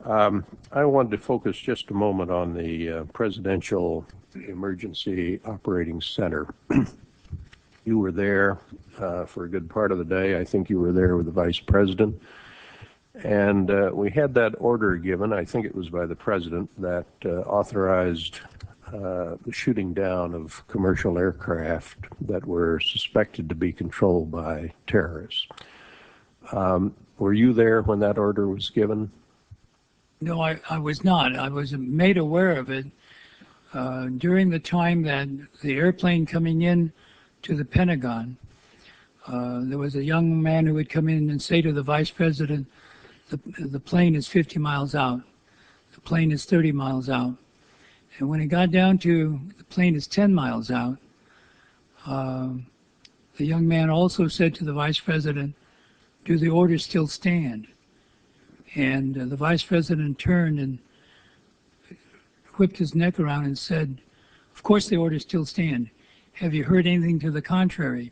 I wanted to focus just a moment on the Presidential Emergency Operating Center. You were there for a good part of the day. I think you were there with the Vice President. And we had that order given, I think it was by the President, that authorized the shooting down of commercial aircraft that were suspected to be controlled by terrorists. Were you there when that order was given? No, I was not. I was made aware of it during the time that the airplane coming in to the Pentagon. There was a young man who would come in and say to the Vice President, the plane is 50 miles out. The plane is 30 miles out. And when it got down to the plane is 10 miles out, the young man also said to the Vice President, do the orders still stand? And the Vice President turned and whipped his neck around and said, of course the orders still stand. Have you heard anything to the contrary?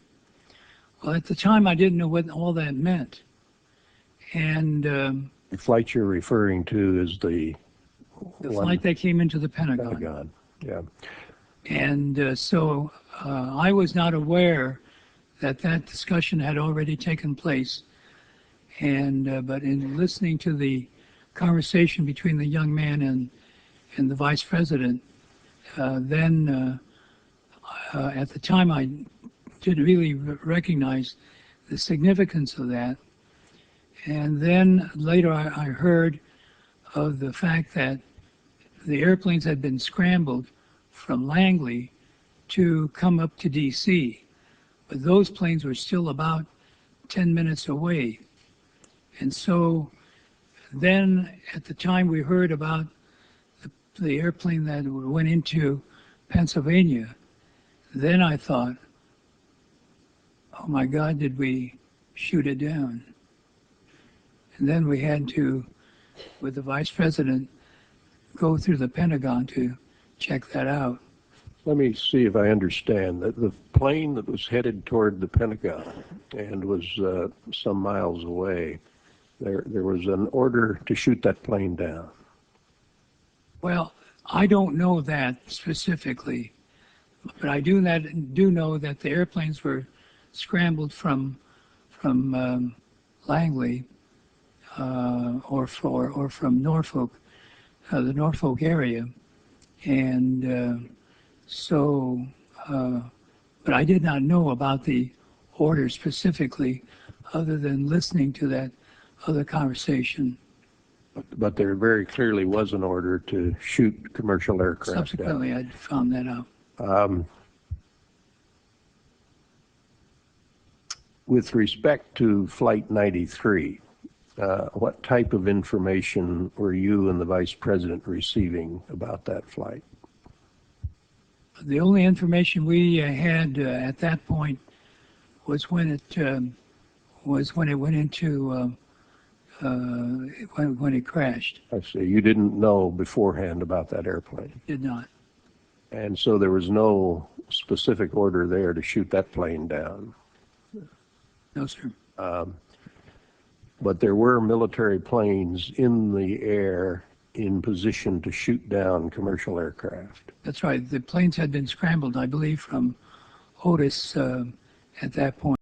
Well, at the time I didn't know what all that meant. And the flight you're referring to is the flight that came into the Pentagon. Yeah. And so I was not aware that discussion had already taken place. And but in listening to the conversation between the young man and the Vice President, then at the time I didn't really recognize the significance of that. And then later I heard of the fact that the airplanes had been scrambled from Langley to come up to DC, but those planes were still about 10 minutes away. And so then at the time we heard about the airplane that went into Pennsylvania, then I thought, oh my God, did we shoot it down? And then we had to, with the Vice President, go through the Pentagon to check that out. Let me see if I understand. The plane that was headed toward the Pentagon and was some miles away, there was an order to shoot that plane down. Well, I don't know that specifically, but I do know that the airplanes were scrambled from Langley or from Norfolk, the Norfolk area, and so. But I did not know about the order specifically, other than listening to that other conversation. But there very clearly was an order to shoot commercial aircraft Subsequently, down. I found that out. With respect to Flight 93, what type of information were you and the Vice President receiving about that flight? The only information we had at that point was when it went into when it crashed. I see. You didn't know beforehand about that airplane. Did not. And so there was no specific order there to shoot that plane down. No, sir. But there were military planes in the air in position to shoot down commercial aircraft. That's right. The planes had been scrambled, I believe, from Otis at that point.